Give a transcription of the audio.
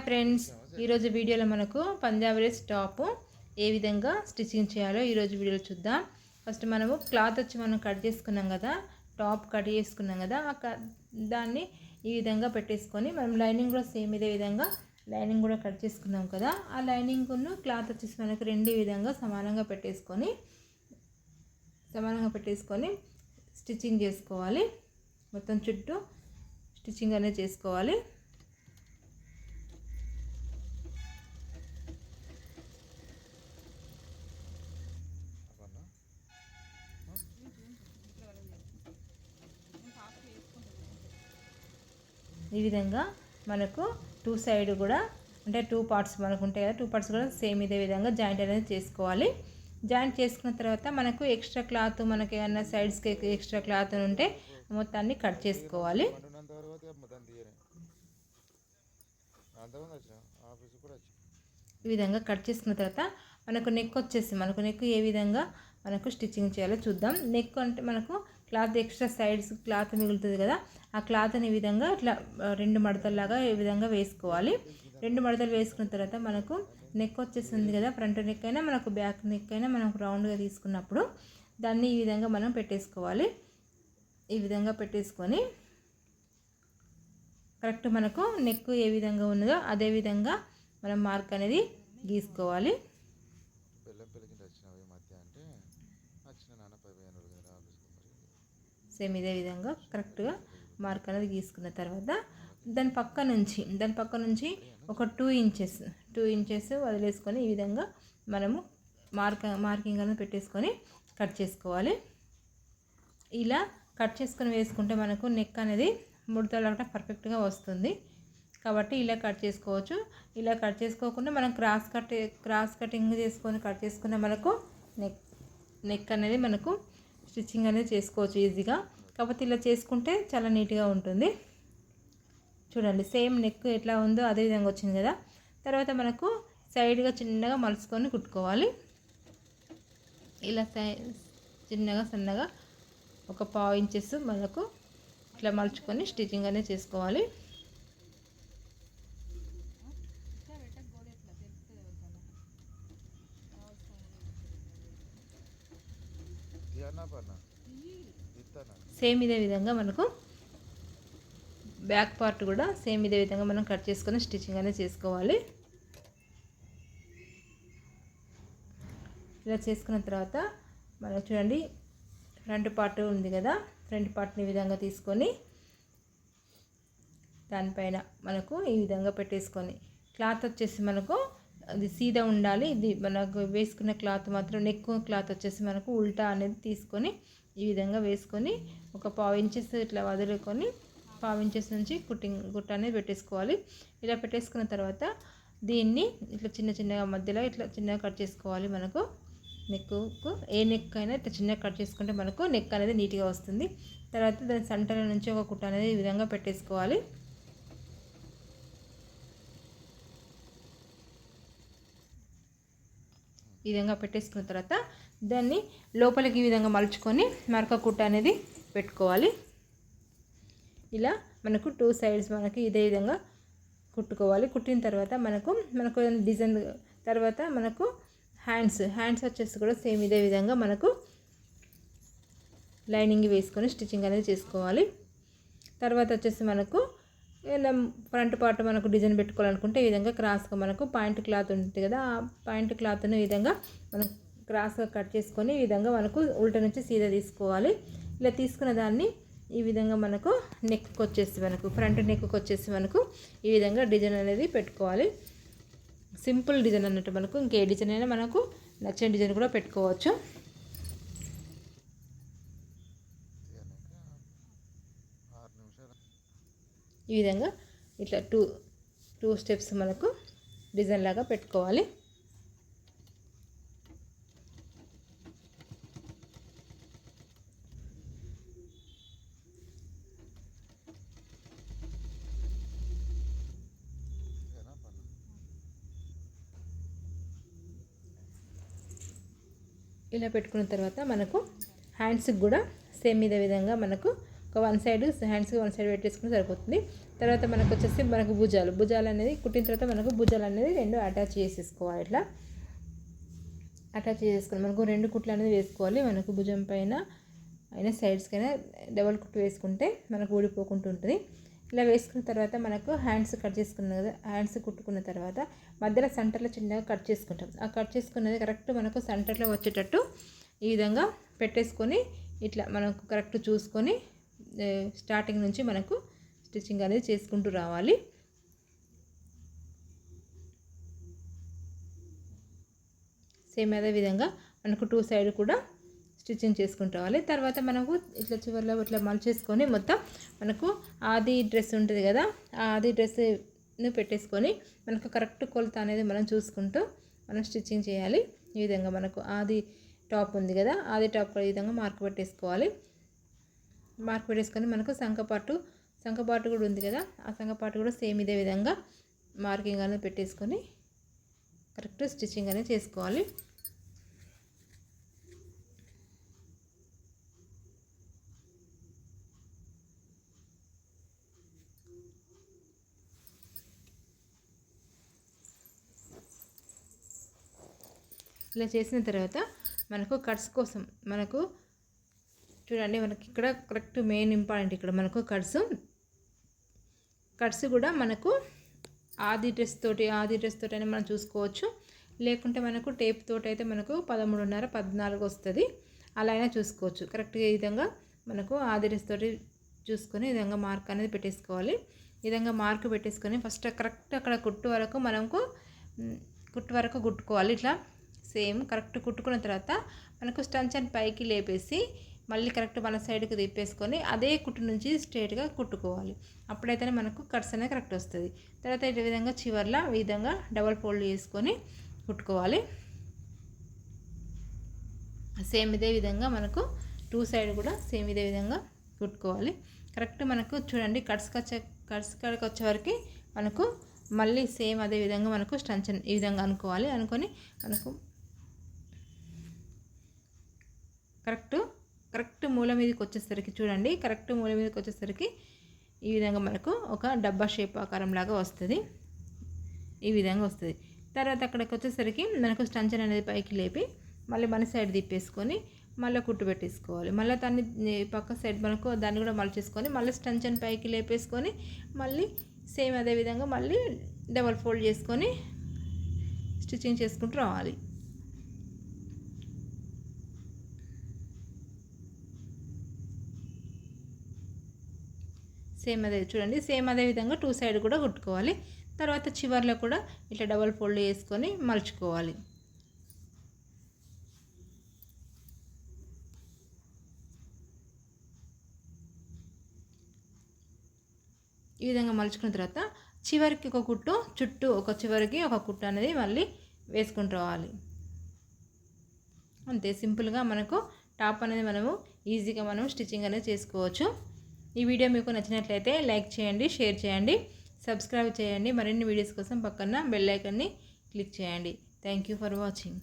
Hi friends, ఈరోజు వీడియోలో మనకు పంజాబీ డ్రెస్ టాప్ ఏ విధంగా స్టిచ్చింగ్ చేయాలో ఈరోజు వీడియోలో చూద్దాం. ఫస్ట్ మనము క్లాత్ వచ్చి మనం కట్ చేసుకున్నాం కదా, టాప్ కట్ చేసుకున్నాం కదా, దాన్ని ఈ విధంగా పెట్టేసుకొని మనం లైనింగ్ కూడా సేమ్ ఇదే విధంగా లైనింగ్ కూడా కట్ చేసుకున్నాం కదా, ఆ లైనింగ్ను క్లాత్ వచ్చేసి మనకు రెండు విధంగా సమానంగా పెట్టేసుకొని స్టిచ్చింగ్ చేసుకోవాలి. మొత్తం చుట్టూ స్టిచ్చింగ్ అనేది చేసుకోవాలి. ఈ విధంగా మనకు టూ సైడ్ కూడా అంటే టూ పార్ట్స్ మనకు ఉంటాయి కదా, టూ పార్ట్స్ కూడా సేమ్ ఇదే విధంగా జాయింట్ అనేది చేసుకోవాలి. జాయింట్ చేసుకున్న తర్వాత మనకు ఎక్స్ట్రా క్లాత్ మనకి ఏమన్నా సైడ్స్కి ఎక్స్ట్రా క్లాత్ ఉంటే మొత్తాన్ని కట్ చేసుకోవాలి. ఈ విధంగా కట్ చేసుకున్న తర్వాత మనకు నెక్ ఏ విధంగా మనకు స్టిచ్చింగ్ చేయాలో చూద్దాం. నెక్ అంటే మనకు క్లాత్ ఎక్స్ట్రా సైడ్స్ క్లాత్ మిగులుతుంది కదా, ఆ క్లాత్ని ఈ విధంగా ఇట్లా రెండు మడతల్లాగా ఈ విధంగా వేసుకోవాలి. రెండు మడతలు వేసుకున్న తర్వాత మనకు నెక్ వచ్చేసింది కదా, ఫ్రంట్ నెక్ అయినా మనకు బ్యాక్ నెక్ అయినా మనకు రౌండ్గా తీసుకున్నప్పుడు దాన్ని ఈ విధంగా మనం పెట్టేసుకోవాలి. ఈ విధంగా పెట్టేసుకొని కరెక్ట్ మనకు నెక్ ఏ విధంగా ఉన్నదో అదే విధంగా మనం మార్క్ అనేది గీసుకోవాలి. సేమ్ ఇదే విధంగా కరెక్ట్గా మార్క్ అనేది గీసుకున్న తర్వాత దాని పక్క నుంచి ఒక 2 ఇంచెస్ వదిలేసుకొని ఈ విధంగా మనము మార్కింగ్ అనేది పెట్టేసుకొని కట్ చేసుకోవాలి. ఇలా కట్ చేసుకొని వేసుకుంటే మనకు నెక్ అనేది ముడతలాగా పర్ఫెక్ట్గా వస్తుంది. కాబట్టి ఇలా కట్ చేసుకోవచ్చు. ఇలా కట్ చేసుకోకుండా మనం క్రాస్ కటింగ్ చేసుకొని కట్ చేసుకున్న మనకు నెక్ అనేది మనకు స్టిచ్చింగ్ అనేది చేసుకోవచ్చు ఈజీగా. కాబట్టి ఇలా చేసుకుంటే చాలా నీట్గా ఉంటుంది. చూడండి, సేమ్ నెక్ ఎట్లా ఉందో అదే విధంగా వచ్చింది కదా. తర్వాత మనకు సైడ్గా చిన్నగా మలుచుకొని కుట్టుకోవాలి. ఇలా చిన్నగా సన్నగా ఒక 1/2 ఇంచెస్ మనకు ఇట్లా మలుచుకొని స్టిచ్చింగ్ అనేది చేసుకోవాలి. సేమ్ ఇదే విధంగా మనకు బ్యాక్ పార్ట్ కూడా సేమ్ ఇదే విధంగా మనం కట్ చేసుకొని స్టిచ్చింగ్ అనేది చేసుకోవాలి. ఇలా చేసుకున్న తర్వాత మనకు చూడండి ఫ్రంట్ పార్ట్ ఉంది కదా, ఫ్రంట్ పార్ట్ని ఈ విధంగా తీసుకొని దానిపైన మనకు ఈ విధంగా పెట్టేసుకొని క్లాత్ వచ్చేసి మనకు అది సీదా ఉండాలి. ఇది మనకు వేసుకున్న క్లాత్ మాత్రం నెక్ క్లాత్ వచ్చేసి మనకు ఉల్టా అనేది తీసుకొని ఈ విధంగా వేసుకొని ఒక 1/2 ఇంచెస్ ఇట్లా వదులుకొని 1/2 ఇంచెస్ నుంచి గుట్ట అనేది పెట్టేసుకోవాలి. ఇలా పెట్టేసుకున్న తర్వాత దీన్ని ఇట్లా చిన్నగా మధ్యలో ఇట్లా చిన్నగా కట్ చేసుకోవాలి. మనకు నెక్కు ఏ నెక్ అయినా ఇట్లా చిన్నగా కట్ చేసుకుంటే మనకు నెక్ అనేది నీట్గా వస్తుంది. తర్వాత దాని సెంటర్ నుంచి ఒక కుట్ట అనేది ఈ విధంగా పెట్టేసుకోవాలి. ఈ విధంగా పెట్టేసుకున్న తర్వాత దాన్ని లోపలికి ఈ విధంగా మలుచుకొని మరొక కుట్ట అనేది పెట్టుకోవాలి. ఇలా మనకు 2 సైడ్స్ మనకి ఇదే విధంగా కుట్టుకోవాలి. కుట్టిన తర్వాత మనకు డిజైన్ తర్వాత మనకు హ్యాండ్స్ వచ్చేసి కూడా సేమ్ ఇదే విధంగా మనకు లైనింగ్ వేసుకొని స్టిచ్చింగ్ అనేది చేసుకోవాలి. తర్వాత వచ్చేసి మనకు ఫ్రంట్ పార్ట్ మనకు డిజైన్ పెట్టుకోవాలనుకుంటే ఈ విధంగా క్రాస్గా మనకు పాయింట్ క్లాత్ ఉంటుంది కదా, ఆ పాయింట్ క్లాత్ను ఈ విధంగా మనం క్రాస్గా కట్ చేసుకొని ఈ విధంగా మనకు ఉల్టా నుంచి సీదా తీసుకోవాలి. ఇలా తీసుకున్న దాన్ని ఈ విధంగా మనకు ఫ్రంట్ నెక్కి వచ్చేసి మనకు ఈ విధంగా డిజైన్ అనేది పెట్టుకోవాలి. సింపుల్ డిజైన్ అన్నట్టు మనకు ఇంకే డిజైన్ అయినా మనకు నచ్చిన డిజైన్ కూడా పెట్టుకోవచ్చు. ఈ విధంగా ఇట్లా టూ స్టెప్స్ మనకు డిజైన్ లాగా పెట్టుకోవాలి. ఇలా పెట్టుకున్న తర్వాత మనకు హ్యాండ్స్కి కూడా సేమ్ ఇదే విధంగా మనకు ఒక వన్ సైడ్ హ్యాండ్స్కి వన్ సైడ్ పెట్టేసుకుంటే సరిపోతుంది. తర్వాత మనకు వచ్చేసి మనకు భుజాలు అనేది కుట్టిన తర్వాత మనకు భుజాలు అనేది రెండు అటాచ్ చేసేసుకోవాలి. ఇట్లా అటాచ్ చేసేసుకొని మనకు 2 కుట్లు అనేది వేసుకోవాలి. మనకు భుజం పైన అయినా సైడ్స్కైనా డబల్ కుట్టు వేసుకుంటే మనకు ఊడిపోకుండా ఉంటుంది. ఇలా వేసుకున్న తర్వాత మనకు హ్యాండ్స్ కట్ చేసుకున్నాం కదా, హ్యాండ్స్ కుట్టుకున్న తర్వాత మధ్యలో సెంటర్లో చిన్నగా కట్ చేసుకుంటాం. ఆ కట్ చేసుకున్నది కరెక్ట్ మనకు సెంటర్లో వచ్చేటట్టు ఈ విధంగా పెట్టేసుకొని ఇట్లా మనకు కరెక్ట్ చూసుకొని స్టార్టింగ్ నుంచి మనకు స్టిచ్చింగ్ అనేది చేసుకుంటూ రావాలి. సేమ్ అదే విధంగా మనకు 2 సైడ్ కూడా స్టిచ్చింగ్ చేసుకుంటూ రావాలి. తర్వాత మనకు ఇట్లా చివరిలో ఇట్లా మలిచేసుకొని మొత్తం మనకు ఆది డ్రెస్ ఉంటుంది కదా, ఆ ఆది డ్రెస్ని పెట్టేసుకొని మనకు కరెక్ట్ కొలత అనేది మనం చూసుకుంటూ మనం స్టిచ్చింగ్ చేయాలి. ఈ విధంగా మనకు ఆది టాప్ ఉంది కదా, ఆది టాప్ ఈ విధంగా మార్క్ పెట్టేసుకోవాలి. మార్క్ పెట్టేసుకొని మనకు సంకపాటు కూడా ఉంది కదా, ఆ సంకపాటు కూడా సేమ్ ఇదే విధంగా మార్కింగ్ అనేది పెట్టేసుకొని కరెక్ట్ స్టిచ్చింగ్ అనేది చేసుకోవాలి. ఇలా చేసిన తర్వాత మనకు కట్స్ కోసం మనకు చూడండి, మనకి ఇక్కడ కరెక్ట్ మెయిన్ ఇంపార్టెంట్ ఇక్కడ మనకు కట్స్ కూడా మనకు ఆది డ్రెస్ తోటి అయినా మనం చూసుకోవచ్చు. లేకుంటే మనకు టేప్ తోటి అయితే మనకు 13.5 14 వస్తుంది, అలా అయినా చూసుకోవచ్చు. కరెక్ట్గా ఈ విధంగా మనకు ఆది డ్రెస్ తోటి చూసుకొని ఈ విధంగా మార్క్ అనేది పెట్టేసుకోవాలి. ఈ విధంగా మార్క్ పెట్టేసుకొని ఫస్ట్ కరెక్ట్ అక్కడ కుట్టు వరకు కుట్టుకోవాలి. ఇట్లా సేమ్ కరెక్ట్ కుట్టుకున్న తర్వాత మనకు స్టంచన్ పైకి లేపేసి మళ్ళీ కరెక్ట్ మన సైడ్కి తిప్పేసుకొని అదే కుట్టు నుంచి స్ట్రైట్గా కుట్టుకోవాలి. అప్పుడైతేనే మనకు కట్స్ అనేది కరెక్ట్ వస్తుంది. తర్వాత ఈ విధంగా చివర్లో ఈ విధంగా డబల్ ఫోల్డ్ చేసుకొని కుట్టుకోవాలి. సేమ్ ఇదే విధంగా మనకు 2 సైడ్ కూడా సేమ్ ఇదే విధంగా కుట్టుకోవాలి. కరెక్ట్ మనకు చూడండి కట్స్ కాడికి వచ్చే వరకు మనకు మళ్ళీ సేమ్ అదే విధంగా మనకు స్టంచన్ ఈ విధంగా అనుకొని మనకు కరెక్ట్ మూల మీదకి వచ్చేసరికి చూడండి, కరెక్ట్ మూల మీదకి వచ్చేసరికి ఈ విధంగా మనకు ఒక డబ్బా షేప్ ఆకారం లాగా వస్తుంది. ఈ విధంగా వస్తుంది. తర్వాత అక్కడికి వచ్చేసరికి మనకు స్టంచన్ అనేది పైకి లేపి మళ్ళీ మన సైడ్ తిప్పేసుకొని మళ్ళీ కుట్టు పెట్టేసుకోవాలి. మళ్ళీ దాన్ని పక్క సైడ్ మనకు దాన్ని కూడా మలిచేసుకొని మళ్ళీ స్టంచన్ పైకి లేపేసుకొని మళ్ళీ సేమ్ అదే విధంగా మళ్ళీ డబల్ ఫోల్డ్ చేసుకొని స్టిచ్చింగ్ చేసుకుంటూ రావాలి. సేమ్ అదే చూడండి, సేమ్ అదే విధంగా 2 సైడ్ కూడా కుట్టుకోవాలి. తర్వాత చివర్లో కూడా ఇట్లా డబల్ ఫోల్డ్ చేసుకొని మలుచుకోవాలి. ఈ విధంగా మలుచుకున్న తర్వాత చివరికి ఒక కుట్టు చుట్టూ ఒక చివరికి ఒక కుట్టు అనేది మళ్ళీ వేసుకుంటూ రావాలి. అంతే సింపుల్గా మనకు టాప్ అనేది మనము ఈజీగా మనం స్టిచ్చింగ్ అనేది చేసుకోవచ్చు. ఈ వీడియో మీకు నచ్చినట్లయితే లైక్ చేయండి, షేర్ చేయండి, సబ్స్క్రైబ్ చేయండి. మరిన్ని వీడియోస్ కోసం పక్కన బెల్ ఐకాన్ని క్లిక్ చేయండి. Thank you for watching.